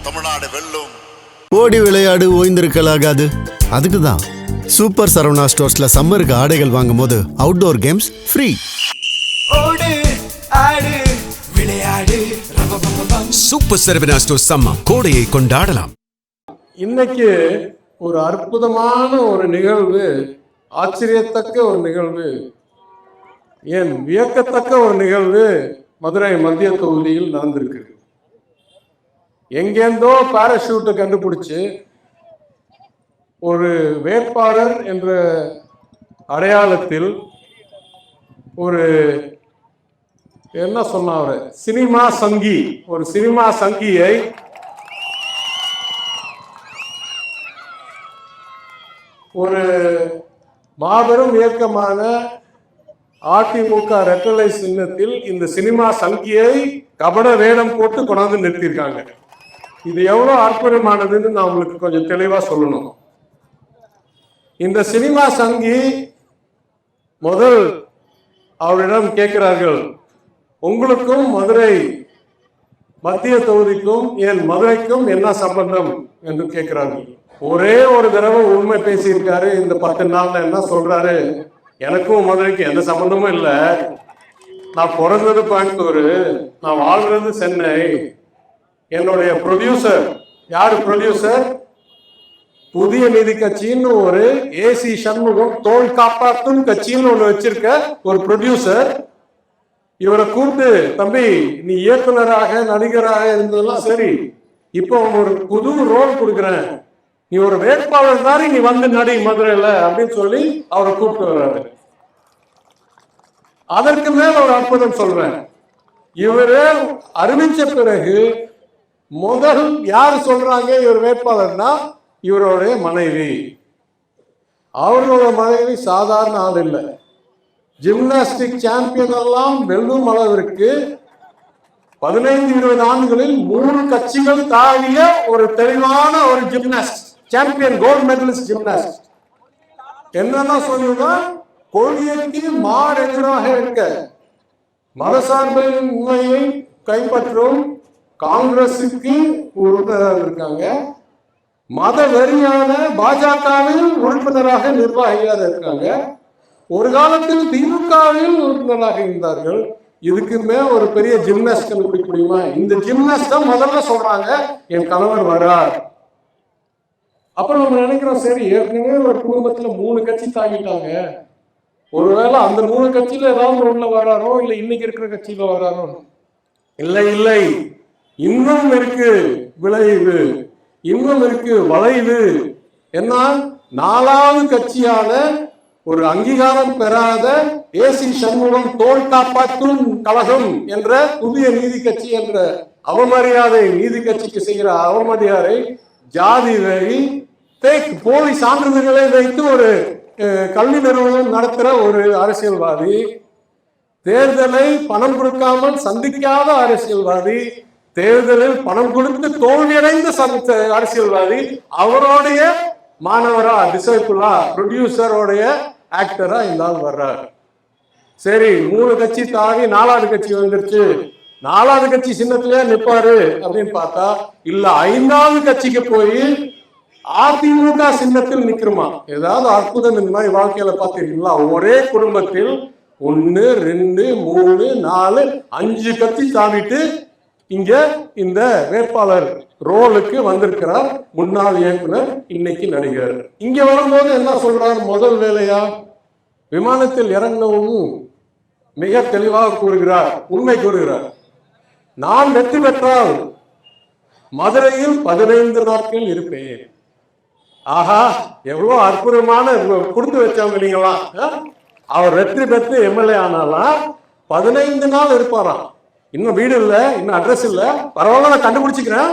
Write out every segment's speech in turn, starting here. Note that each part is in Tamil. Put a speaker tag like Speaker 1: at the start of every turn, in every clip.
Speaker 1: தமிழ்நாடு வெல்லும்.
Speaker 2: ஓடி விளையாடு ஓய்ந்திருக்கலாகாது. அதுக்கு தான் சூப்பர் சரவணா ஸ்டோர்ஸ்ல சம்மருக்கு ஆடைகள் வாங்கும் போது அவுட்டோர் கேம்ஸ் ஃப்ரீ.
Speaker 3: ஓடு ஆடு விளையாடு.
Speaker 4: சூப்பர் சரவணா ஸ்டோர்ஸ் சம்மர் கோடையை கொண்டாடலாம்.
Speaker 5: இன்னைக்கு ஒரு அற்புதமான ஒரு நிகழ்வு, ஆச்சரியத்தக்க ஒரு நிகழ்வு, ஏன் வியக்கத்தக்க ஒரு நிகழ்வு மதுரை மத்திய தொகுதியில் நடந்திருக்கு. எங்கேந்தோ பாராசூட்டை கண்டுபிடிச்சு ஒரு வேட்பாளர் என்ற அடையாளத்தில் ஒரு என்ன சொன்னார், சினிமா சங்கி, ஒரு சினிமா சங்கியை ஒரு மாபெரும் இயக்கமான அதிமுக ரெட்டலை சின்னத்தில் இந்த சினிமா சங்கியை கபட வேடம் போட்டு கொண்டாந்து நிறுத்தியிருக்காங்க. இது எவ்வளவு அற்புதமானதுன்னு நான் உங்களுக்கு கொஞ்சம் தெளிவா சொல்லணும். இந்த சினிமா சங்கி முதல் அவரிடம் கேட்கிறார்கள், உங்களுக்கும் மதுரை மத்திய தொகுதிக்கும் ஏன் மதுரைக்கும் என்ன சம்பந்தம் என்று கேட்கிறார்கள். ஒரே ஒரு தடவை உண்மை பேசியிருக்காரு. இந்த 10 நாள்ல என்ன சொல்றாரு, எனக்கும் மதுரைக்கு எந்த சம்பந்தமும் இல்லை, நான் பிறந்தது கோயம்புத்தூர், நான் வாழ்றது சென்னை, என்னுடைய ப்ரொடியூசர், யாரு ப்ரொடியூசர், புதிய நீதி கட்சின்னு ஒரு ஏசி சண்முகம் தோல் காப்பாற்றும் கட்சின்னு ஒண்ணு வச்சிருக்க ஒரு ப்ரொடியூசர், இவரை கூப்பிட்டு, தம்பி நீ இயக்குனராக நடிகராக இருந்ததெல்லாம் சரி, இப்போ ஒரு புது ரோல் கொடுக்குறேன், நீ ஒரு வேட்பாளர் தானே, நீ வந்து நடி மதுரையில அப்படின்னு சொல்லி அவரை கூப்பிட்டு வர்றாரு. அதற்கு மேல ஒரு அற்புதம் சொல்றேன். இவரு அறிவிச்ச பிறகு முதல் யாரு சொல்றாங்க இவர் வேட்பாளர்னா, இவருடைய மனைவி. அவர்களோட மனைவி சாதாரண ஆள் இல்லை, ஜிம்னாஸ்டிக் சாம்பியன் எல்லாம் வெல்லும் அளவிற்கு 15-20 ஆண்டுகளில் 3 கட்சிகள் தாவிய ஒரு தெளிவான ஒரு gymnast, champion, gold medalist gymnast. என்னன்னா சொல்லுங்க, கொள்கைக்கு மாறெதிராக இருக்க, மதசார்பின்மையை கைப்பற்றும் காங்கிரசுக்கு உறுப்பினராக இருக்காங்க, மத வெறியான பாஜகவில் உறுப்பினராக நிர்வாகியாக இருக்காங்க, ஒரு காலத்தில் திமுகவில் உறுப்பினராக இருந்தார்கள். இதுக்குமே ஒரு பெரிய ஜிம்னாஸ்ட் கண்டுபிடிக்க முடியுமா? இந்த ஜிம்னாஸ்ட் தான் முதல்ல சொல்றாங்க என் கணவர் வரார். அப்புறம் நம்ம நினைக்கிறோம், சரி ஏற்கனவே ஒரு குடும்பத்துல 3 கட்சி தாங்கிட்டாங்க, ஒருவேளை அந்த 3 கட்சியில ஏதாவது ஒண்ணுல வராரோ, இல்ல இன்னைக்கு இருக்கிற கட்சியில வராரோ. இல்லை இல்லை, இன்னும் இருக்கு விளைவு, இன்னும் இருக்கு வளைவு. என்ன, 4வது கட்சியான ஒரு அங்கீகாரம் பெறாத ஏசி சண்முகம் தோல் காப்பாற்றும் கழகம் என்ற புதிய நீதி கட்சி என்ற அவமரியாதை, நீதி கட்சிக்கு செய்கிற அவமரியாதை, ஜாதி வெறி, போலி சான்றிதழ்களை வைத்து ஒரு கல்வி நிறுவனம் நடத்துற ஒரு அரசியல்வாதி, தேர்தலை பணம் கொடுக்காமல் சந்திக்காத அரசியல்வாதி, தேர்தலில் பணம் கொடுத்து தோல்வியடைந்த அரசியல்வாதி, அவருடைய மாணவரா, டிசைபிளா, ப்ரொடியூசரோடைய ஆக்டரா இந்த ஆள் வர்றாரு. சரி, 3 கட்சி தாவி 4வது கட்சி வந்துருச்சு, 4வது கட்சி சின்னத்திலே நிற்பாரு அப்படின்னு பார்த்தா, இல்ல 5வது கட்சிக்கு போய் அதிமுக சின்னத்தில் நிற்கிறோமா? ஏதாவது அற்புதம் இந்த மாதிரி வாழ்க்கையில பார்த்திருக்கீங்களா? ஒரே குடும்பத்தில் 1, 2, 3, 4, 5 கட்சி தாவிட்டு இங்க இந்த வேட்பாளர் ரோலுக்கு வந்திருக்கிறார் முன்னாள் இயக்குனர், இன்னைக்கு நடிகர். இங்க வரும்போது என்ன சொல்றார், முதல் வேலையா விமானத்தில் இறங்கவும் மிக தெளிவாக கூறுகிறார், உண்மை கூறுகிறார். நான் வெற்றி பெற்றால் மதுரையில் 15 நாட்கள் இருப்பேன். ஆஹா, எவ்வளவு அற்புதமான கொடுத்து வச்சவங்க நீங்களா. அவர் வெற்றி பெற்று எம்எல்ஏ ஆனாலாம் 15 நாள் இருப்பாராம். இன்னும் வீடு இல்லை, இன்னும் அட்ரஸ் இல்லை, பரவாயில்ல நான் கண்டுபிடிச்சிக்கிறேன்,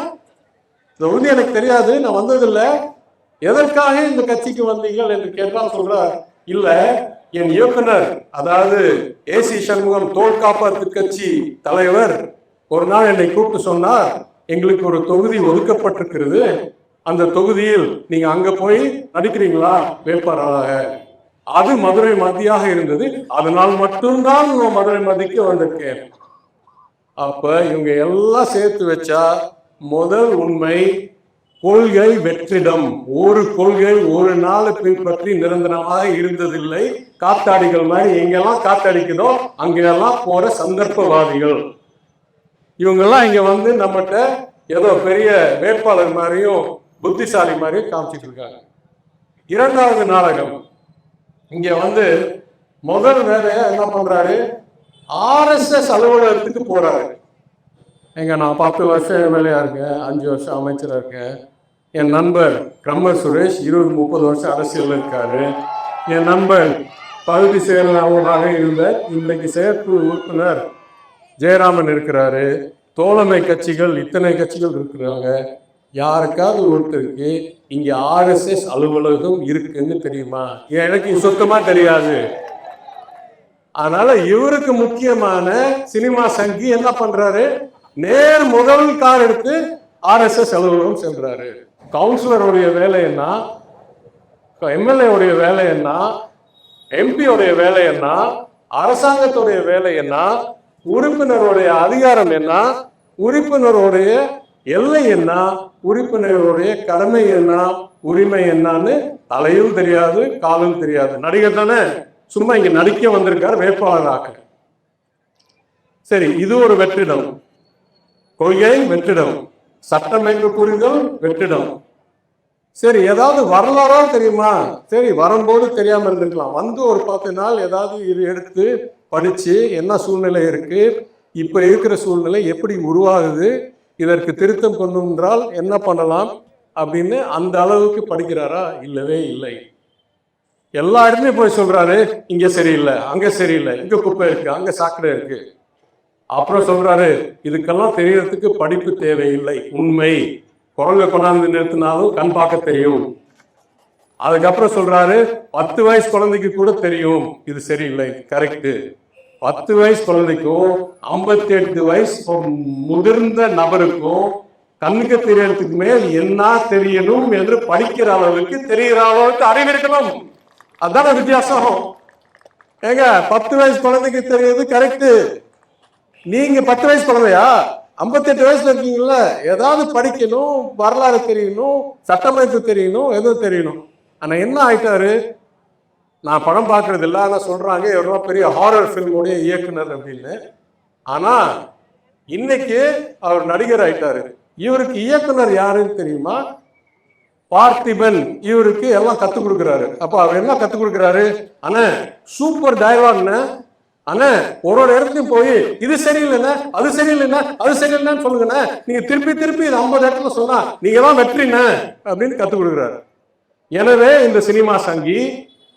Speaker 5: இந்த உறுதி எனக்கு தெரியாது, நான் வந்ததில்லை, எதற்காக இந்த கட்சிக்கு வந்தீங்கள் என்று கேட்டால் சொல்றார், இல்ல என் இயக்குனர், அதாவது ஏசி சண்முகம் தோல் காப்பாற்று கட்சி தலைவர் ஒரு நாள் என்னை கூப்பிட்டு சொன்னார், எங்களுக்கு ஒரு தொகுதி ஒதுக்கப்பட்டிருக்கிறது, அந்த தொகுதியில் நீங்க அங்க போய் நடிக்கிறீங்களா வேட்பாளராக? அது மதுரை மத்தியாக இருந்தது, அதனால் மட்டும்தான் மதுரை மத்திக்கு வந்திருக்கேன். அப்ப இவங்க எல்லாம் சேர்த்து வச்சா முதல் உண்மை, கொள்கை வெற்றிடம். ஒரு கொள்கை ஒரு நாள் பின்பற்றி நிரந்தரமாக இருந்ததில்லை. காத்தாடிகள் மாதிரி எங்கெல்லாம் காத்தடிக்குதோ அங்கெல்லாம் போற சந்தர்ப்பவாதிகள். இவங்கெல்லாம் இங்க வந்து நம்மகிட்ட ஏதோ பெரிய வேட்பாளர் மாதிரியும் புத்திசாலி மாதிரியும் காமிச்சிட்டு இருக்காங்க. இரண்டாவது நாடகம், இங்க வந்து முதல் வேலையா என்ன பண்றாரு, RSS அலுவலகத்துக்கு போறாரு. எங்க நான் 10 வருஷம் வேலையா இருக்கேன், 5 வருஷம் அமைச்சரா இருக்கேன். என் நண்பர் கம்மர் சுரேஷ் 20-30 வருஷம் அரசியல் இருக்காரு. என் நண்பர் பகுதி செயலாளராக இருந்த இன்றைக்கு செயற்குழு உறுப்பினர் ஜெயராமன் இருக்கிறாரு. தோழமை கட்சிகள் இத்தனை கட்சிகள் இருக்கிறாங்க. யாருக்காவது ஒருத்தருக்கு இங்க RSS அலுவலகம் இருக்குன்னு தெரியுமா? எனக்கு சுத்தமா தெரியாது. அதனால இவருக்கு முக்கியமான சினிமா சங்கி என்ன பண்றாரு, நேர் முதல் கார் எடுத்து RSS அலுவலகம் சென்றாரு. கவுன்சிலருடைய வேலை என்ன, MLA உடைய வேலை என்ன, MP உடைய வேலை என்ன, அரசாங்கத்துடைய வேலை என்ன, உறுப்பினருடைய அதிகாரம் என்ன, உறுப்பினருடைய எல்லை என்ன, உறுப்பினருடைய கடமை என்ன, உரிமை என்னன்னு தலையும் தெரியாது காலும் தெரியாது. நடிகர் தானே, சும்மா இங்க நடிக்க வந்திருக்காரு வேட்பாளராக. சரி, இது ஒரு வெற்றிடம். கொள்கை வெற்றிடம், சட்டமைப்பு புரிதல் வெற்றிடம். சரி, ஏதாவது வரலாறா தெரியுமா? சரி, வரும்போது தெரியாம இருந்திருக்கலாம். வந்து ஒரு 10 நாள் ஏதாவது இது எடுத்து படிச்சு என்ன சூழ்நிலை இருக்கு, இப்ப இருக்கிற சூழ்நிலை எப்படி உருவாகுது, இதற்கு திருத்தம் கொண்டு என்றால் என்ன பண்ணலாம் அப்படின்னு அந்த அளவுக்கு படிக்கிறாரா? இல்லவே இல்லை. எல்லா இடத்துலையும் போய் சொல்றாரு, இங்க சரியில்லை, அங்க சரியில்லை, இங்க குப்பை இருக்கு, அங்க சாக்கடை இருக்கு. அப்புறம் சொல்றாரு, இதுக்கெல்லாம் தெரியறதுக்கு படிப்பு தேவையில்லை. உண்மை, குரங்க கொண்டாந்து நிறுத்தினாலும் கண் பார்க்க தெரியும். அதுக்கப்புறம் சொல்றாரு, 10 வயசு குழந்தைக்கு கூட தெரியும் இது சரியில்லை. கரெக்ட். 10 வயசு குழந்தைக்கும் 58 வயசு முதிர்ந்த நபருக்கும் கண்ணுக்கு தெரியறதுக்கு மேல் என்ன தெரியணும் என்று படிக்கிற அளவுக்கு தெரிகிற அளவுக்கு அறிவு இருக்கணும். அதான வித்தியாசம். ஏங்க, 10 வயசு குழந்தைக்கு தெரியுது கரெக்ட். நீங்க 10 வயசு குழந்தையா? 58 வயசுல இருக்கீங்கல்ல, ஏதாவது படிக்கணும், வரலாறு தெரியணும், சட்டமைப்பு தெரியணும், எதுவும் தெரியணும். ஆனா என்ன ஆயிட்டாரு, நான் படம் பார்க்கறது இல்லை, ஆனா சொல்றாங்க எவ்வளோ பெரிய ஹாரர் ஃபிலிமுடைய இயக்குனர் அப்படின்னு. ஆனா இன்னைக்கு அவர் நடிகர் ஆயிட்டாரு. இவருக்கு இயக்குனர் யாருன்னு தெரியுமா? பார்த்திபன். இவருக்கு எல்லாம் கத்துக் கொடுக்குறாரு. அப்ப அவர் என்ன கத்துக் கொடுக்குறாரு? ஆனா சூப்பர் டயலாக்னு, ஆனா ஒரு இடத்துலயும் போய் இது சரியில்லைண்ணா, அது சரியில்லைண்ணா, அது சரியில்லைன்னு சொல்லுங்கண்ணா, நீங்க திருப்பி திருப்பி 50 இடத்துல சொன்னா நீங்க தான் வெற்றிண்ண அப்படின்னு கத்துக் கொடுக்குறாரு. எனவே இந்த சினிமா சங்கி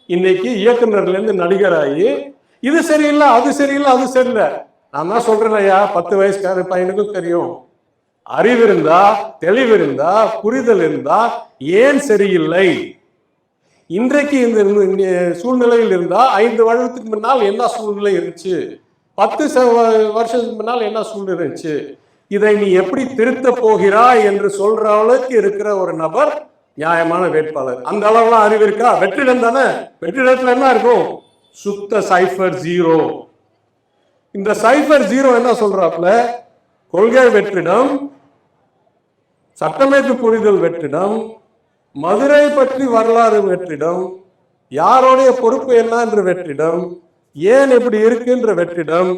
Speaker 5: இன்னைக்கு இயக்குனர்ல இருந்து நடிகராகி இது சரியில்லை, அது சரியில்லை, அது சரியில்லை. நான் தான் சொல்றேன் ஐயா, 10 வயசுக்கார பையனுக்கும் தெரியும். அறிவு இருந்தா, தெளிவு இருந்தா, புரிதல் இருந்தா ஏன் சரியில்லை? இன்றைக்கு இந்த சூழ்நிலையில் இருந்தா 5 வருடத்துக்கு முன்னால் என்ன சூழ்நிலை இருந்துச்சு, 10 வருஷத்துக்கு முன்னால் என்ன சூழ்நிலை இருந்துச்சு, இதை நீ எப்படி திருத்த போகிறாய் என்று சொல்ற அளவுக்கு இருக்கிற ஒரு நபர் நியாயமான வேட்பாளர். அந்த அளவுலாம் அறிவு இருக்கா? வெற்றிடம் தானே. வெற்றிடத்துல என்ன இருக்கும்? சுத்த சைஃபர் ஜீரோ. இந்த சைஃபர் ஜீரோ என்ன சொல்றாப்ல, கொள்கை வெற்றிடம், சட்டமைப்பு புரிதல் வெற்றிடம், மதுரை பற்றி வரலாறு வெற்றிடம், யாரோடைய பொறுப்பு என்ன என்ற வெற்றிடம், ஏன் எப்படி இருக்குன்ற வெற்றிடம்,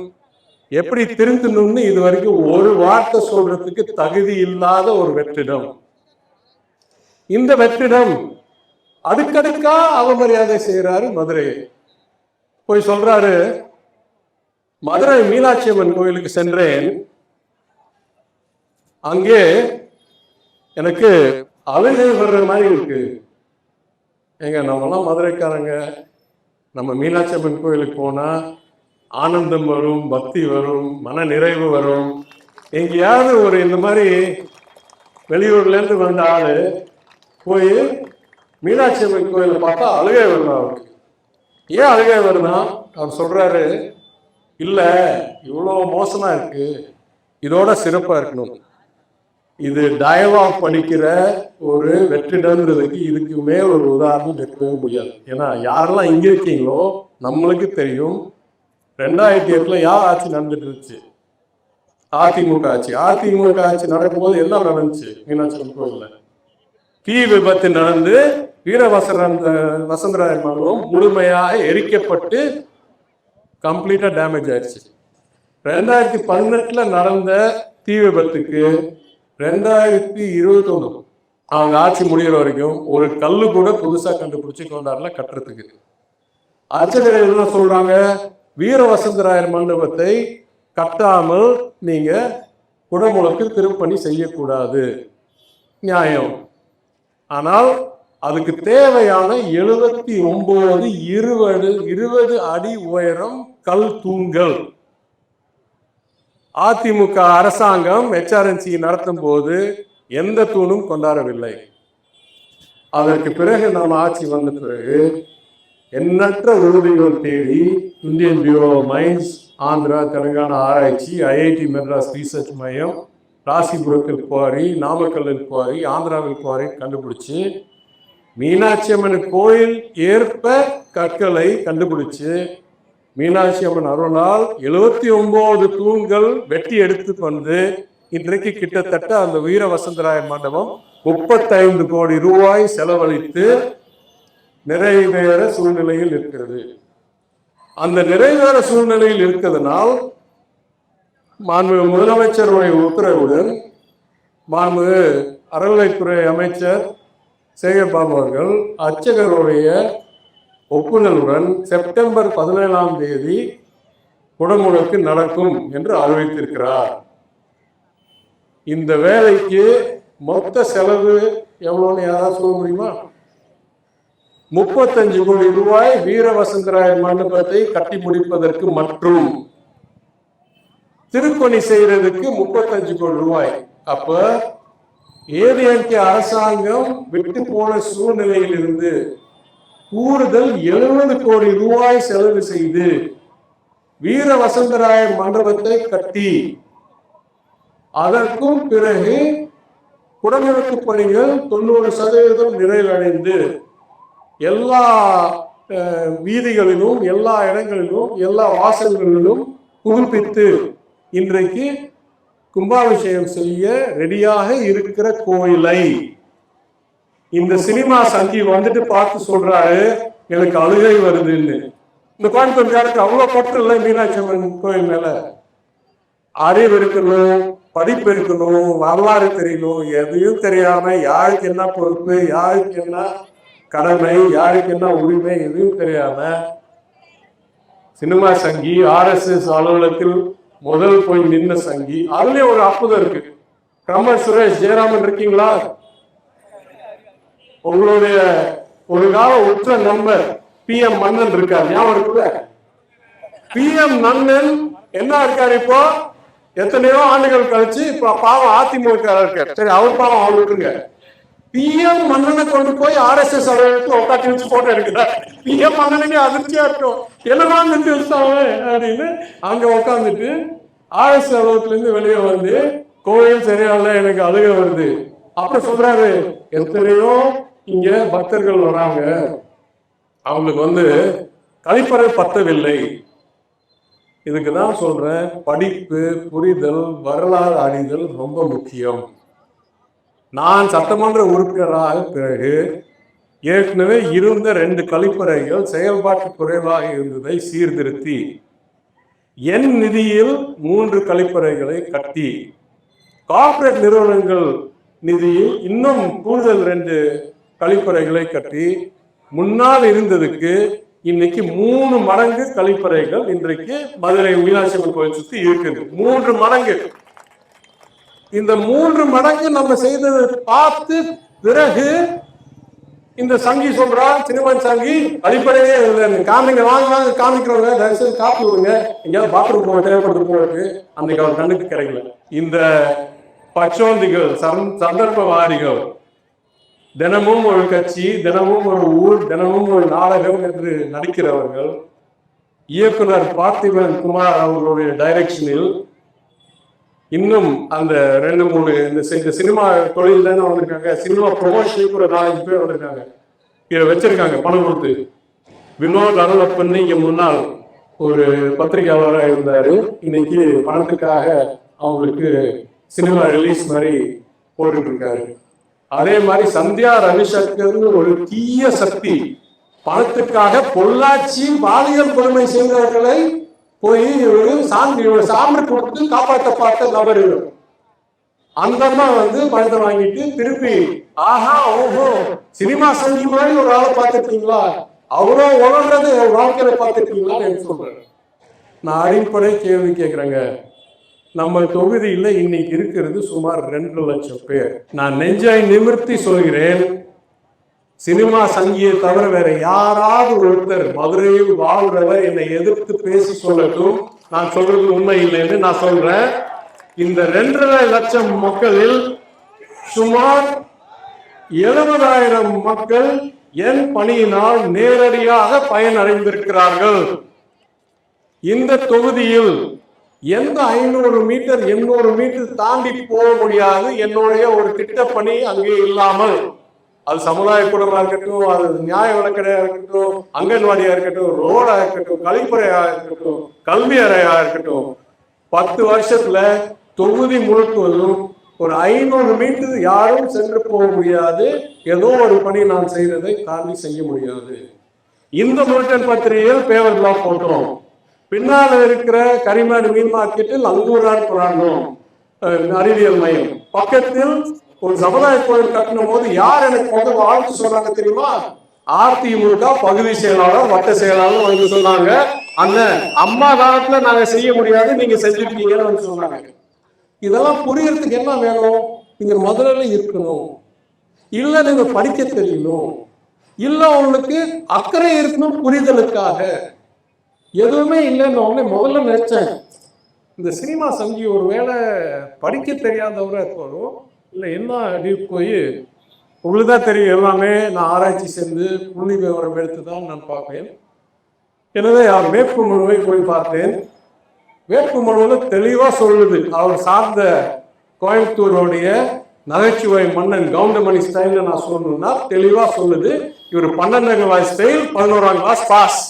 Speaker 5: எப்படி திருந்தணும்னு இது வரைக்கும் ஒரு வார்த்தை சொல்றதுக்கு தகுதி இல்லாத ஒரு வெற்றிடம். இந்த வெற்றிடம் அடுக்கடுக்கா அவமரியாதை செய்யறாரு. மதுரையை போய் சொல்றாரு, மதுரை மீனாட்சி அம்மன் கோயிலுக்கு சென்றேன், அங்கே எனக்கு அழுகை வர்ற மாதிரி இருக்கு. ஏங்க, நம்மலாம் மதுரைக்காரங்க, நம்ம மீனாட்சி அம்மன் கோயிலுக்கு போனா ஆனந்தம் வரும், பக்தி வரும், மன நிறைவு வரும். எங்கேயாவது ஒரு இந்த மாதிரி வெளியூர்ல இருந்து வந்த ஆளு போய் மீனாட்சி அம்மன் கோயிலை பார்த்தா அழுகை வருதா அவருக்கு? ஏன் அழுகை வருதா? அவர் சொல்றாரு, இல்ல இவ்வளோ மோசமா இருக்கு, இதோட சிறப்பா இருக்கணும். இது டயலாக் படிக்கிற ஒரு வெற்றிடம்ன்றதுக்கு இதுக்கு மேல் ஒரு உதாரணம் இருக்கவே முடியாது. ஏன்னா யாரெல்லாம் இங்க இருக்கீங்களோ நம்மளுக்கு தெரியும், 2008 யார் ஆட்சி நடந்துட்டு இருந்துச்சு. அதிமுக ஆட்சி நடக்கும்போது என்ன நடந்துச்சு மீனாட்சி அம்மன் கோயில்ல? தீ விபத்து நடந்து வசந்தராயர் மண்டபம் முழுமையாக எரிக்கப்பட்டு கம்ப்ளீட்டா டேமேஜ் ஆயிடுச்சு. 2018 நடந்த தீ விபத்துக்கு 2021 அவங்க ஆட்சி முடிகிற வரைக்கும் ஒரு கல்லு கூட புதுசா கண்டுபிடிச்சு கொண்டாடல கட்டுறதுக்கு. அர்ச்சகர்கள் என்ன சொல்றாங்க? வீர வசந்தராயர் மண்டபத்தை கட்டாமல் நீங்க குடமுழுக்கு திருப்பணி செய்யக்கூடாது, நியாயம். ஆனால் அதுக்கு தேவையான 79 20 அடி உயரம் கல் தூண்கள் அதிமுக அரசாங்கம் HRNC நடத்தும் போது எந்த தூணும் கொண்டாடவில்லை. அதற்கு பிறகு நாம் ஆட்சி வந்த பிறகு எண்ணற்ற உறுதிகள் தேடி Indian bureau of mines, Andhra Telangana ஆராய்ச்சி, IIT மெட்ராஸ் ரிசர்ச் மையம், ராசிபுரத்தில் குவாரி, நாமக்கல்லில் குவாரி, ஆந்திராவில் குவாரி கண்டுபிடிச்சு மீனாட்சி அம்மன் கோயில் ஏற்ப கற்களை கண்டுபிடிச்சு மீனாட்சி அம்மன் அருளால் 79 தூண்கள் வெட்டி எடுத்து கொண்டு இன்றைக்கு கிட்டத்தட்ட அந்த வீர வசந்தராயர் மண்டபம் 35 கோடி ரூபாய் செலவழித்து நிறைவேற சூழ்நிலையில் இருக்கிறது. அந்த நிறைவேற சூழ்நிலையில் இருக்கிறதுனால் மாண்புமிகு முதலமைச்சருடைய உத்தரவுடன் மாண்புமிகு அறநிலைத்துறை அமைச்சர் சேகர் பாபு அவர்கள் அர்ச்சகருடைய ஒப்புதலுடன் செப்டம்பர் 17ஆம் தேதி குடமுழுக்கு நடக்கும் என்று அறிவித்திருக்கிறார். இந்த வேலைக்கு மொத்த செலவு எவ்வளோன்னு யாராவது சொல்ல முடியுமா? 35 கோடி ரூபாய் வீர வசந்தராயர் மண்டபத்தை கட்டி முடிப்பதற்கு மற்றும் திருப்பணி செய்யறதுக்கு 35 கோடி ரூபாய். அப்ப ஏடிஎம்கே அரசாங்கம் விட்டு போன சூழ்நிலையில் இருந்து கூடுதல் 70 கோடி ரூபாய் செலவு செய்து வீர வசந்தராயர் மண்டபத்தை கட்டி அதற்கும் பிறகு குடமுழுக்கு பணிகள் 90% நிறைவடைந்து எல்லா வீதிகளிலும் எல்லா இடங்களிலும் எல்லா வாசல்களிலும் புதுப்பித்து இன்றைக்கு கும்பாபிஷேகம் செய்ய ரெடியாக இருக்கிற கோயிலை இந்த சினிமா சங்கி வந்துட்டு பார்த்து சொல்றாரு எனக்கு அழுகை வருதுன்னு. இந்த கோயம்புத்தூர்காருக்கு அவ்வளவு பற்று இல்லை மீனாட்சி அம்மன் கோயில் மேல. அறிவு இருக்கணும், படிப்பு இருக்கணும், வரலாறு தெரியணும், எதையும் தெரியாம யாருக்கு என்ன பொறுப்பு, யாருக்கு என்ன கடமை, யாருக்கு என்ன உரிமை எதுவும் தெரியாம சினிமா சங்கி RSS அலுவலகத்தில் முதல் போய் நின்ன சங்கி. அதுலயே ஒரு அற்புதம் இருக்கு. சுரேஷ் ஜெயராமன் இருக்கீங்களா? உங்களுடைய ஒரு கால உற்ற நண்பர் PM மன்னன் இருக்கார், ஞாபகம் இருக்குல்ல? PM மன்னன் என்ன இருக்காரு இப்போ? எத்தனையோ ஆண்டுகள் கழிச்சு இப்ப பாவம் அதிமுக இருக்காரு. சரி, அவர் பாவம் அவர் விட்டுருங்க. PM மன்னனை கொண்டு போய் RSS அலுவலகத்தில் உட்காந்து வச்சு போட்டோ எடுக்கிறார். PM மன்னனுக்கு அதிர்ச்சியா இருக்கும், என்னதான் நின்று வச்சாங்க அப்படின்னு. அங்க உட்காந்துட்டு RSS அலுவலகத்துல இருந்து வெளியே வந்து கோயில் சரியால எனக்கு அழுக வருது அப்ப சொல்றாரு, எத்தனையோ இங்க பக்தர்கள் வராங்க, அவங்களுக்கு வந்து கழிப்பறை பத்தவில்லை. இதுக்குதான் சொல்றேன், படிப்பு, புரிதல், வரலாறு அறிதல் ரொம்ப முக்கியம். நான் சட்டமன்ற உறுப்பினராக பிறகு ஏற்கனவே இருந்த 2 கழிப்பறைகள் செயல்பாட்டு குறைவாக இருந்ததை சீர்திருத்தி என் நிதியில் 3 கழிப்பறைகளை கட்டி கார்ப்பரேட் நிறுவனங்கள் நிதியில் இன்னும் கூடுதல் 2 கழிப்பறைகளை கட்டி முன்னால் இருந்ததுக்கு இன்னைக்கு 3 மடங்கு கழிப்பறைகள் இன்றைக்கு மதுரை மீனாட்சி அம்மன் கோயில் சுத்தி இருக்குது. 3 மடங்கு. இந்த 3 மடங்கு நம்ம செய்ததை பார்த்து பிறகு இந்த சங்கி சொல்றா, சினிமன் சங்கி அடிப்படையே காமிங்க, வாங்க காமிக்கிறவங்க தயவுசெய்து காப்பி விடுங்க, எங்கேயாவது பாத்ரூம் போக தேவைப்பட்டு போறதுக்கு அன்னைக்கு அவர் கண்ணுக்கு கிடைக்கல. இந்த பச்சோந்திகள், சந்தர்ப்பவாதிகள், தினமும் ஒரு கட்சி, தினமும் ஒரு ஊர், தினமும் ஒரு நாடகம் என்று நடிக்கிறவர்கள் இயக்குனர் பார்த்திபன் குமார் அவர்களுடைய டைரக்ஷனில் இன்னும் அந்த 2-3 இந்த சினிமா தொழில் தானே வந்திருக்காங்க, சினிமா ப்ரொமோஷன் கூட 4-5 பேர் வந்திருக்காங்க, இதை வச்சிருக்காங்க பணம் கொடுத்து. வினோத் அருளப்பன் இங்க முன்னால் ஒரு பத்திரிகையாளராக இருந்தாரு, இன்னைக்கு பணத்துக்காக அவங்களுக்கு சினிமா ரிலீஸ் மாதிரி போட்டுட்டு இருக்காரு. அதே மாதிரி சந்தியா ரவிசங்கர்னு ஒரு தீய சக்தி பணத்துக்காக பொள்ளாச்சி பாலியல் கொடுமை செய்தவர்களை போய் ஒரு சான்று கொடுத்து காப்பாற்ற பார்த்த நபர். அந்த அம்மா பணத்தை வாங்கிட்டு திருப்பி ஆஹா ஓஹோ சினிமா சங்கி மாதிரி ஒரு ஆளை பார்த்துருக்கீங்களா, அவரோ உணர்றது வாழ்க்கையில பார்த்துருக்கீங்களான்னு சொல்றேன். நான் அடிப்படை கேள்வி கேட்கிறேங்க. நம்ம தொகுதியில் இன்னைக்கு இருக்கிறது சுமார் 2 லட்சம் பேர். நான் நெஞ்சை நிமிர்த்தி சொல்கிறேன், சினிமா சங்கியை தவிர வேற யாராவது ஒருத்தர் மதுரையில் வாழ்றவர் என்னை எதிர்த்து பேசி சொல்லட்டும். நான் சொல்றது உண்மை இல்லைன்னு நான் சொல்றேன். இந்த 2.5 லட்சம் மக்களில் சுமார் 70,000 மக்கள் என் பணியினால் நேரடியாக பயனடைந்திருக்கிறார்கள். இந்த தொகுதியில் எந்த 500 மீட்டர் 800 மீட்டர் தாண்டி போக முடியாது என்னுடைய ஒரு திட்டப்பணி அங்கே இல்லாமல், அது சமுதாய கூடமா இருக்கட்டும், அது நியாய விளக்கடையா இருக்கட்டும், அங்கன்வாடியா இருக்கட்டும், ரோடா இருக்கட்டும், கழிப்பறையா இருக்கட்டும், கல்வி அறையா இருக்கட்டும், 10 வருஷத்துல தொகுதி முழுக்குவதும் ஒரு 500 மீட்டர் யாரும் சென்று போக முடியாது. ஏதோ ஒரு பணி நான் செய்யறதை தாண்டி செய்ய முடியாது. இந்த முரட்டன் பத்திரிகையில் பேவர் பிளாக் போட்டோம். பின்னால இருக்கிற கரிமாடு மீன் மார்க்கெட்டில் அங்கூரான் புராணம் அறிவியல் மையம் பக்கத்தில் ஒரு சமுதாய கோயில் கட்டணும் போது யார் எனக்கு வாழ்த்து சொன்னாங்க தெரியுமா? அதிமுக பகுதி செயலாளர் வட்ட செயலாளர் வந்து சொன்னாங்க, அந்த அம்மா காலத்துல நாங்க செய்ய முடியாது, நீங்க செஞ்சிருக்கீங்கன்னு சொன்னாங்க. இதெல்லாம் புரியறதுக்கு என்ன வேணும்? நீங்க முதல்ல இருக்கணும், இல்ல நீங்க படிக்க தெரியணும், இல்ல உங்களுக்கு அக்கறை இருக்கணும் புரிதலுக்காக. எதுவுமே இல்லைன்னு முதல்ல நினைச்சேன், இந்த சினிமா சங்கி ஒரு வேளை படிக்க தெரியாதவரை இருக்கணும், இல்லை என்ன அப்படி போய் உங்களுக்கு தான் தெரியும் எல்லாமே. நான் ஆராய்ச்சி செஞ்சு புள்ளி விவரம் எடுத்து தான் நான் பார்ப்பேன். எனவே வேட்பு மனுவை போய் பார்த்தேன். வேட்பு மனுவில் தெளிவாக சொல்லுது, அவர் சார்ந்த கோயம்புத்தூருடைய நகைச்சுவை மன்னன் கவுண்டமணி ஸ்டைல் நான் சொல்லணும்னா தெளிவாக சொல்லுது, இவர் 12ஆம் கிளாஸ் ஸ்டைல் 11ஆம் கிளாஸ் பாஸ்,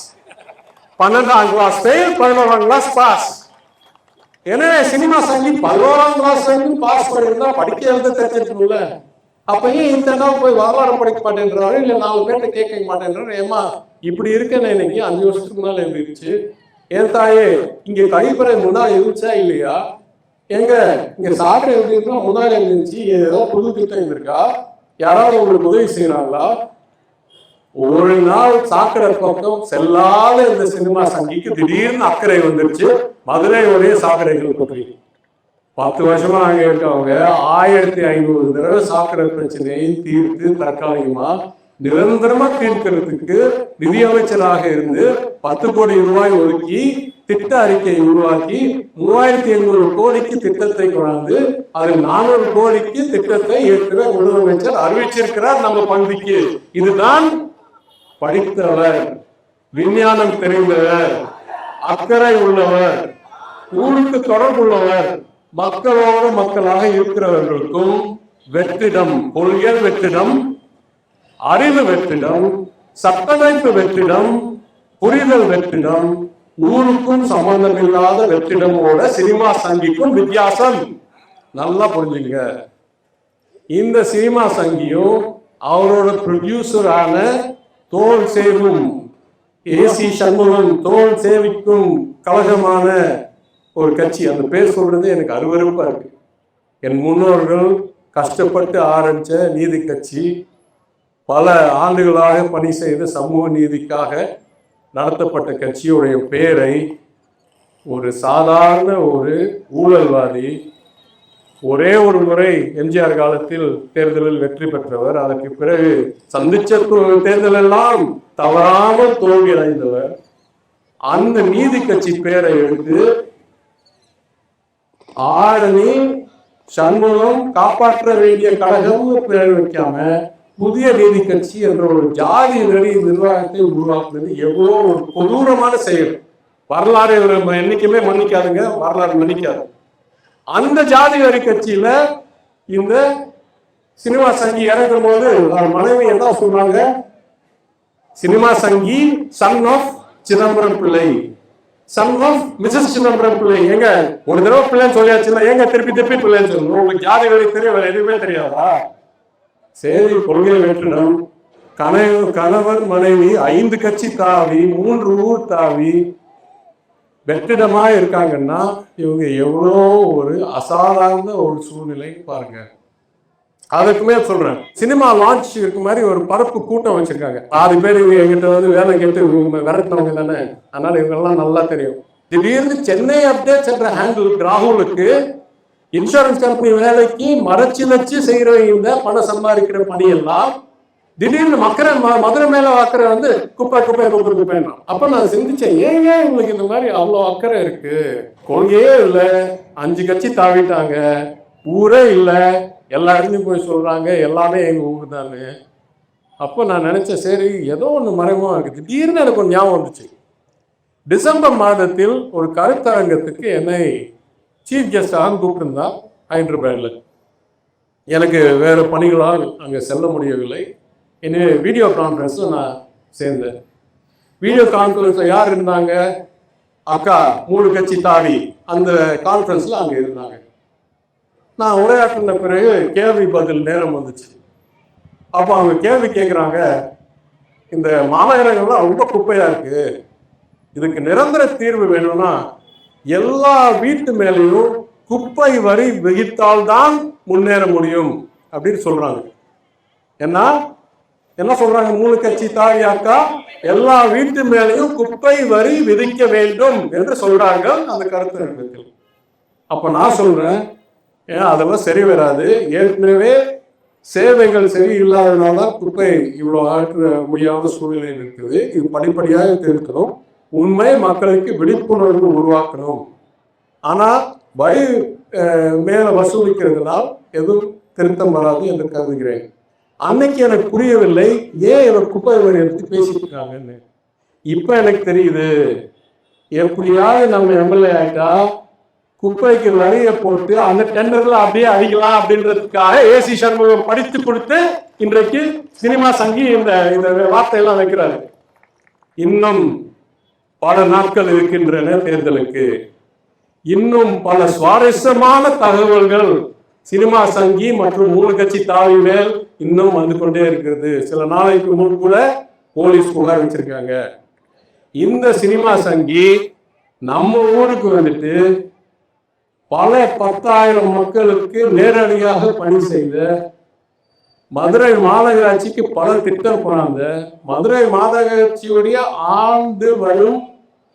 Speaker 5: 12ஆம் கிளாஸ் ஃபெயில் 11ஆம் கிளாஸ் பாஸ். எனவே சினிமா சங்கி 11ஆம் கிளாஸ் பாஸ் பண்ணிருந்தா படிக்க எழுத தெரிஞ்சிருக்கணும்ல. அப்பயும் இந்த நாள் போய் வரலாறு படிக்க மாட்டேன்றாரு, இல்லை 4 பேர்ட்ட கேட்க மாட்டேன்றாரு. ஏமா இப்படி இருக்கேன்னு இன்னைக்கு 5 வருஷத்துக்கு முன்னால இருந்துச்சு. என் தாயே இங்க கழிப்பறை முன்னாடி இருந்துச்சா இல்லையா? எங்க இங்க சாக்கடை எப்படி இருக்கா முன்னாடி இருந்துச்சு, ஏதோ புது திட்டம் இருந்திருக்கா, யாராவது உங்களுக்கு உதவி செய்யறாங்களா? ஒரு நாள் சாக்கடை பக்கம் செல்லாத இந்த சினிமா சங்கிக்கு திடீர்னு அக்கறை வந்துருச்சு. மதுரையுடைய சாக்கடைகள் பற்றி 10 வருஷமா அங்க இருக்கவங்க 1500 தடவை சாக்கடை பிரச்சனையை தீர்த்து தற்காலிகமா நிரந்தரமா தீர்க்கிறதுக்கு நிதியமைச்சராக இருந்து 10 கோடி ரூபாய் ஒதுக்கி திட்ட அறிக்கையை உருவாக்கி 3500 கோடிக்கு திட்டத்தை கொண்டாந்து அதில் 400 கோடிக்கு திட்டத்தை ஏற்கிற முதலமைச்சர் அறிவிச்சிருக்கிறார் நம்ம பகுதிக்கு. இதுதான் படித்தவர், விஞ்ஞானம் தெரிந்தவர், அக்கறை உள்ளவர், ஊருக்கு தொடர்புள்ளவர், மக்களோடு மக்களாக இருக்கிறவர்களுக்கும் வெற்றிடம், கொள்கையல் வெற்றிடம், அறிவு வெற்றிடம், சட்டமைப்பு வெற்றிடம், புரிதல் வெற்றிடம், ஊருக்கும் சம்பந்தமில்லாத வெற்றிடமோட சினிமா சங்கிக்கும் வித்தியாசம் நல்லா புரிஞ்சுங்க. இந்த சினிமா சங்கியும் அவரோட ப்ரொடியூசரான தோல் சேவும் ஏசி சண்முகம் தோல் சேவிக்கும் கழகமான ஒரு கட்சி, அந்த பேர் சொல்றது எனக்கு அருவருப்பா இருக்கு. என் முன்னோர்கள் கஷ்டப்பட்டு ஆரம்பிச்ச நீதி கட்சி, பல ஆண்டுகளாக பணி செய்த சமூக நீதிக்காக நடத்தப்பட்ட கட்சியுடைய பேரை ஒரு சாதாரண ஒரு ஊழல்வாதி, ஒரே ஒரு முறை எம்ஜிஆர் காலத்தில் தேர்தலில் வெற்றி பெற்றவர், அதற்கு பிறகு சந்திச்ச தேர்தல் எல்லாம் தவறாமல் தோல்வி அடைந்தவர், அந்த நீதி கட்சி பேரை எடுத்து ஆரணி சண்முகம் காப்பாற்ற வேண்டிய கழகம் பேர் வைக்காம புதிய நீதி கட்சி என்ற ஒரு ஜாதி நெறி நிர்வாகத்தை உருவாக்குவது எவ்வளோ ஒரு கொடூரமான செயல். வரலாறு என்னைக்குமே மன்னிக்காதுங்க, வரலாறு மன்னிக்காது. அந்த ஜாதி வரி கட்சியில இந்த சினிமா சங்கி இறங்கும் போது மனைவி என்ன சொல்றாங்க? சினிமா சங்கி son of Chidambaram Pillai, son of Mrs Chidambaram Pillai. ஏங்க ஒரு தடவை பிள்ளைன்னு சொல்லியாச்சுன்னா ஏங்க திருப்பி திருப்பி பிள்ளைன்னு சொல்லணும்? உங்களுக்கு ஜாதிகளை தெரிய வேற எதுவுமே தெரியாதா? சரி, கொள்கை வேற்றுனம், கணவர் மனைவி 5 கட்சி தாவி 3 ஊர் தாவி வெற்றிடமா இருக்காங்கன்னா இவங்க எவ்வளோ ஒரு அசாதாரண ஒரு சூழ்நிலை பாருங்க. அதுக்குமே சொல்றேன், சினிமா லான்ச் இருக்கு மாதிரி ஒரு பரப்பு கூட்டம் வச்சிருக்காங்க. 6 பேர் இவங்க எங்கிட்ட வந்து வேலை கேட்டு விரட்டினவங்க தானே, அதனால இவங்கெல்லாம் நல்லா தெரியும். திடீர்னு சென்னை அப்டேட்ஸ் என்ற ஹேண்டில் ராகுலுக்கு இன்சூரன்ஸ் கம்பெனி வேலைக்கு மறைச்சு வச்சு செய்யற இந்த பணம் சம்பாதிக்கிற பணியெல்லாம் திடீர்னு மதுரை மேல அக்கறை வந்து குப்பை குப்பை. அப்ப நான் சிந்திச்சேன், ஏங்க இவங்களுக்கு இந்த மாதிரி அவ்வளோ அக்கறை இருக்கு? கொள்கையே இல்லை, 5 கட்சி தாவிட்டாங்க, ஊரே இல்லை, எல்லா இடத்துலையும் போய் சொல்றாங்க எல்லாமே எங்க ஊர் தானே. அப்போ நான் நினைச்சேன், சரி ஏதோ ஒன்று மறைமுகமா இருக்கு. திடீர்னு எனக்கு ஒரு ஞாபகம் வந்துச்சு. டிசம்பர் மாதத்தில் ஒரு கருத்தரங்கத்துக்கு என்னை சீஃப் கெஸ்டாக கூப்பிட்டுருந்தா ஹைதராபாத்ல. எனக்கு வேறு பணிகளால் அங்கே செல்ல முடியவில்லை. என்ன வீடியோ கான்ஃபரன்ஸில் நான் சேர்ந்தேன். வீடியோ கான்ஃபரன்ஸில் யார் இருந்தாங்க? அக்கா 3 கட்சி தாவி அந்த கான்ஃபரன்ஸில் அங்கே இருந்தாங்க. நான் உரையாற்றின பிறகு கேள்வி பதில் நேரம் வந்துச்சு. அப்போ அவங்க கேள்வி கேட்குறாங்க, இந்த மாநகரங்கள்லாம் ரொம்ப குப்பையாக இருக்குது, இதுக்கு நிரந்தர தீர்வு வேணும்னா எல்லா வீட்டு மேலேயும் குப்பை வரி விதித்தால்தான் முன்னேற முடியும் அப்படின்னு சொல்றாங்க. என்ன சொல்றாங்க? 3 கட்சி தாவி அக்கா எல்லா வீட்டு மேலேயும் குப்பை வரி விதிக்க வேண்டும் என்று சொல்றாங்க அந்த கருத்தரங்கத்தில். அப்ப நான் சொல்றேன், அதெல்லாம் சரி வராது, ஏற்கனவே சேவைகள் சரியில்லாதனால குப்பை இவ்வளோ ஆற்ற முடியாத சூழ்நிலை இருக்குது, இது படிப்படியாக திருத்தணும், உண்மை மக்களுக்கு விழிப்புணர்வு உருவாக்கணும். ஆனால் வரி மேல வசூலிக்கிறதுனால் எதுவும் திருத்தம் வராது என்று கருதுகிறேன். அன்னைக்கு எனக்கு புரியவில்லை, ஏன் இவர் குப்பை வரி எடுத்து பேசிட்டு இருக்காங்கன்னு. இப்ப எனக்கு தெரியுது, எப்படியாவது நம்ம எம்எல்ஏ ஆயிட்டா குப்பைக்கு வரியை போட்டு அந்த டெண்டர்ல அப்படியே அடிக்கலாம் அப்படின்றதுக்காக ஏசி சண்முகம் படித்து கொடுத்து இன்றைக்கு சினிமா சங்கி இந்த வார்த்தையெல்லாம் வைக்கிறாரு. இன்னும் பல நாட்கள் இருக்கின்றன தேர்தலுக்கு, இன்னும் பல சுவாரஸ்யமான தகவல்கள் சினிமா சங்கி மற்றும் 3 கட்சி தாவி மேல் இன்னும் வந்து கொண்டே இருக்கிறது. சில நாளைக்கு முன் கூட போலீஸ் புகார் வச்சிருக்காங்க. இந்த சினிமா சங்கி நம்ம ஊருக்கு வந்துட்டு பல 10,000 மக்களுக்கு நேரடியாக பணி செய்த, மதுரை மாநகராட்சிக்கு பல திட்டம் கொண்டாந்த, மதுரை மாநகராட்சியுடைய ஆண்டு வரும்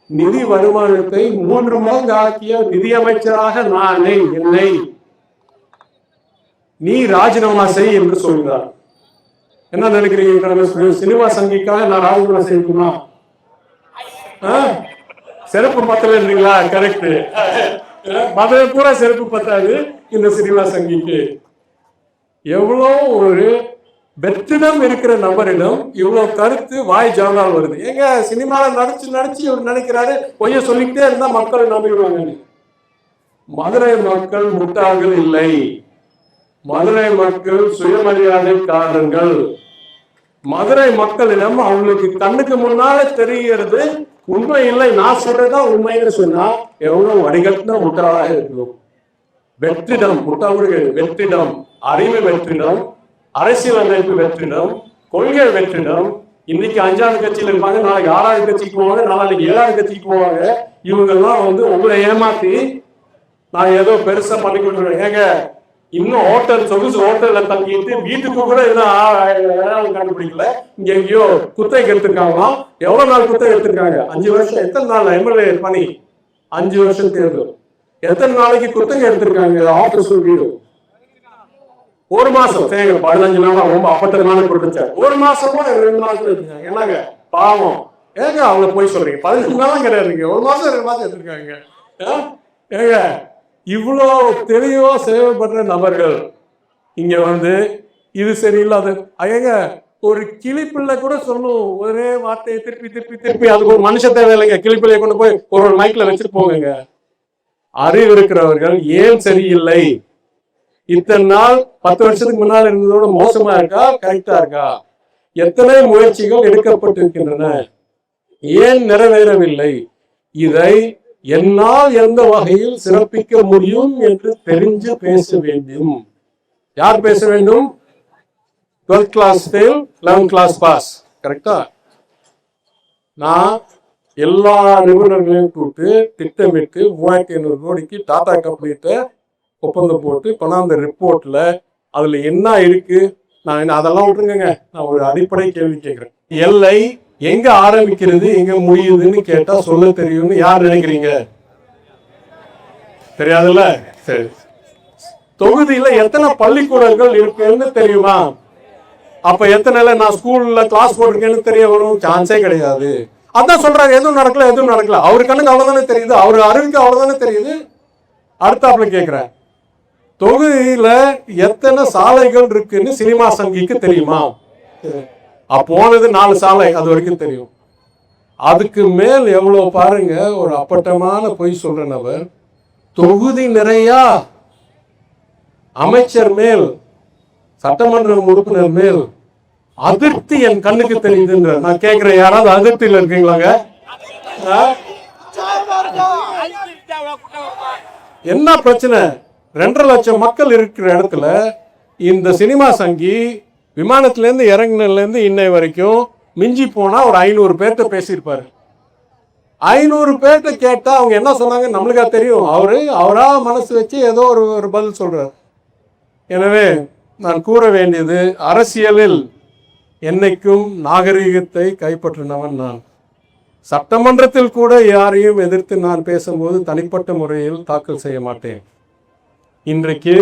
Speaker 5: நிதி வருமானத்தை 3 மடங்கு ஆக்கிய நிதியமைச்சராக என்னை நீ ராஜினாமா செய் என்று சொல்கிறார். என்ன நினைக்கிறீங்க? சினிமா சங்கிக்காக நான் ராஜினாமா செய்யணுமா? சிறப்பு பத்தல இருந்தீங்களா? கரெக்ட். மதுரை பூரா சிறப்பு பத்தாது இந்த சினிமா சங்கிக்கு. எவ்வளோ ஒரு வெற்றிடம் இருக்கிற நபரிடம் இவ்வளவு கருத்து வாய் ஜானால் வருது. ஏங்க சினிமாவில் நடிச்சு இவர் நினைக்கிறாரு பொய்ய சொல்லிக்கிட்டே இருந்தா மக்கள் நம்பிடுவாங்க. மதுரை மக்கள் முட்டாள்கள் இல்லை, மதுரை மக்கள் சுயமரியாதைக்காரர்கள். மதுரை மக்களிடம் அவங்களுக்கு கண்ணுக்கு முன்னால தெரிகிறது உண்மை இல்லை, நான் சொல்றதுதான் உண்மைன்னு சொன்னா எவ்வளவு வடிகட்டின முட்டாளாக இருக்கணும். வெற்றிடம், முட்டாள்கள் வெற்றிடம், அறிவு வெற்றிடம், அரசியல் அமைப்பு வெற்றிடம், கொள்கை வெற்றிடம். இன்னைக்கு 5ஆவது கட்சியில இருப்பாங்க, நாளைக்கு 6ஆவது கட்சிக்கு போவாங்க, நாளைக்கு 7ஆவது கட்சிக்கு போவாங்க. இவங்கெல்லாம் வந்து உங்களை ஏமாத்தி நான் ஏதோ பெருசா பண்ணி கொடுத்துருவேன். ஏங்க இன்னும் ஹோட்டல் சொகுசு ஹோட்டல்ல தங்கிட்டு வீட்டுக்கு கூட எதுவும் கண்டுபிடிக்கல. இங்க எங்கேயோ குத்தகை எடுத்திருக்காங்களாம். எவ்வளவு நாள் குத்தகை எடுத்திருக்காங்க? 5 வருஷம். எத்தனை நாள் எம்எல்ஏ பணி? 5 வருஷம் தேர்தல். எத்தனை நாளைக்கு குத்தகை எடுத்திருக்காங்க? ஆபீஸ் வீடு 1 மாசம். 15 நாளா ரொம்ப 50 நாள் கொடுத்துச்சாரு. 1 மாசமா 2 மாசம் எடுத்துருக்காங்க. என்னங்க பாவம், ஏங்க அவங்க போய் சொல்றீங்க? 15 நாளும் கிடையாதுங்க, 1 மாசம் 2 மாசம் எடுத்திருக்காங்க. ஏங்க இவ்வளோ தெளிவா சேவைப்படுற நபர்கள் இங்க வந்து இது சரியில்லாத, ஏங்க ஒரு கிளிப்பிள்ளை கூட சொல்லும் ஒரே வார்த்தையை திருப்பி அதுக்கு ஒரு மனுஷ தேவையில்லைங்க. கிளிப்பிள்ளையை கொண்டு போய் ஒரு மைக்ல வச்சுட்டு போங்க. அறிவு இருக்கிறவர்கள் ஏன் சரியில்லை, இத்தனை நாள் 10 வருஷத்துக்கு முன்னால் இருந்ததோட மோசமா இருக்கா கரெக்டா இருக்கா, எத்தனை முயற்சிகள் எடுக்கப்பட்டிருக்கின்றன, ஏன் நிறைவேறவில்லை, இதை என்னால் எந்த வகையில் சிறப்பிக்க முடியும் என்று தெரிஞ்சு பேச வேண்டும். யார் பேச வேண்டும்? 12th class fail, 11th class pass. கரெக்டா? நான் எல்லா நிபுணர்களையும் கூப்பிட்டு திட்டமிட்டு 3500 கோடிக்கு டாடா கம்பெனிட்ட ஒப்பந்தம் போட்டு கொண்டாந்த ரிப்போர்ட்ல அதுல என்ன இருக்கு, நான் அதெல்லாம் விட்டுருங்க. நான் ஒரு அடிப்படை கேள்வி கேட்கிறேன். எல்லை எங்க ஆரம்பிக்கிறது எங்க முடியுதுன்னு கேட்டா சொல்ல தெரியும்னு யார் நினைக்கிறீங்க? தெரியாதுல்ல? சரி. தொகுதியில எத்தனை பள்ளிக்கூடங்கள் இருக்குன்னு தெரியுமா? அப்ப எத்தனை நான் ஸ்கூல்ல கிளாஸ் போட்டிருக்கேன்னு தெரிய வரும்? சான்ஸே கிடையாது. அதான் சொல்றாரு, எதுவும் நடக்கல. அவரு கண்ணுக்கு அவ்வளவுதானே தெரியுது, அவரு அறிவுக்கு அவ்வளவுதானே தெரியுது. அடுத்தாப்புல கேட்கிறேன், தொகுதியில எத்தனை சாலைகள் இருக்குன்னு சினிமா சங்கிக்கு தெரியுமா? போனது 4 சாலை, அது வரைக்கும் தெரியும். அதுக்கு மேல் எவ்வளவு பாருங்க. ஒரு அப்பட்டமான பொய் சொல்ற நபர் தொகுதி நிறைய அமைச்சர் மேல், சட்டமன்ற உறுப்பினர் மேல் அதிருப்தி என் கண்ணுக்கு தெரியுதுன்ற. நான் கேட்கிறேன், யாராவது அதிருப்தியில் இருக்கீங்களாங்க? என்ன பிரச்சனை? 2.5 லட்சம் மக்கள் இருக்கிற இடத்துல இந்த சினிமா சங்கி விமானத்திலேருந்து இறங்கினதுலேருந்து இன்னை வரைக்கும் மிஞ்சி போனா ஒரு 500 பேர்கிட்ட பேசியிருப்பாரு. 500 பேர்கிட்ட கேட்டா அவங்க என்ன சொன்னாங்க நம்மளுக்கா தெரியும்? அவரா மனசு வச்சு ஏதோ ஒரு பதில் சொல்றாரு. எனவே நான் கூற வேண்டியது, அரசியலில் என்னைக்கும் நாகரிகத்தை கைப்பற்றினவன் நான். சட்டமன்றத்தில் கூட யாரையும் எதிர்த்து நான் பேசும்போது தனிப்பட்ட முறையில் தாக்கல் செய்ய மாட்டேன். இன்றைக்கு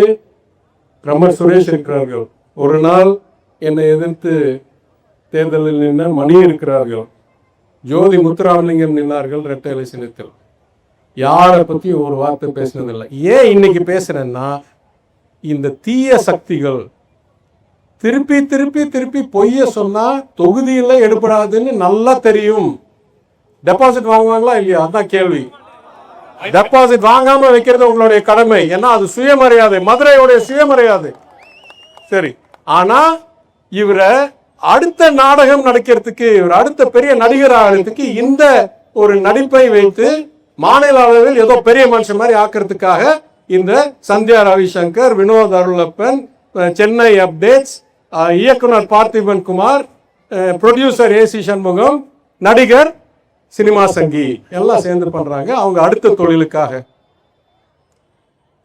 Speaker 5: பிரமர் சுரேஷ் இருக்கிறார்கள், ஒரு நாள் என்னை எதிர்த்து தேர்தலில் நின்ற மணி இருக்கிறார்கள், ஜோதி முத்துராமலிங்கம் நின்றார்கள் இரட்டை இலை சின்னத்தில். யாரை பத்தி ஒரு வார்த்தை பேசினதில்லை. ஏன் இன்னைக்கு பேசுறேன்னா, இந்த தீய சக்திகள் திருப்பி திருப்பி திருப்பி பொய்ய சொன்னா தொகுதியில எடுபடாதுன்னு நல்லா தெரியும். டெபாசிட் வாங்குவாங்களா இல்லையா? அதான் கேள்வி. டெபாசிட் வாங்காம வைக்கிறது உங்களுடைய கடமை. ஏன்னா அது சுயமரியாதை, மதுரையுடைய சுயமரியாதை. சரி, ஆனா இவரை அடுத்த நாடகம் நடிக்கிறதுக்கு, இவர் அடுத்த பெரிய நடிகர் ஆகிறதுக்கு இந்த ஒரு நடிப்பை வைத்து மாநில அளவில் ஏதோ பெரிய மனுஷன் மாதிரி ஆக்கிறதுக்காக இந்த சந்தியா ரவிசங்கர், வினோத் அருளப்பன், சென்னை அப்டேட்ஸ், இயக்குனர் பார்த்திபன் குமார், ப்ரொடியூசர் ஏசி சண்முகம், நடிகர் சினிமா சங்கி எல்லாம் சேர்ந்து பண்றாங்க அவங்க அடுத்த தொழிலுக்காக.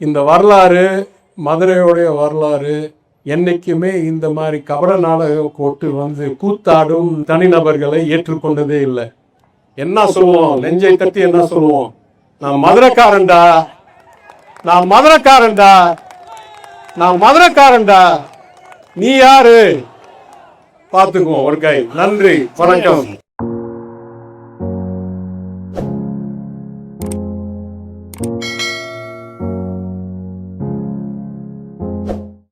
Speaker 5: இந்த வரலாறு, மதுரையுடைய வரலாறு என்னைக்குமே இந்த மாதிரி கபட நாடகம் போட்டு வந்து கூத்தாடும் தனிநபர்களை ஏற்றுக்கொண்டதே இல்லை. என்ன சொல்லுவோம்? நெஞ்சை தட்டி என்ன சொல்லுவோம்? நான் மதுரைக்காரன்டா, நான் மதுரைக்காரன்டா, நான் மதுரைக்காரன்டா. நீ யாரு? பார்த்துக்குவோம் ஒரு கை. நன்றி, வணக்கம்.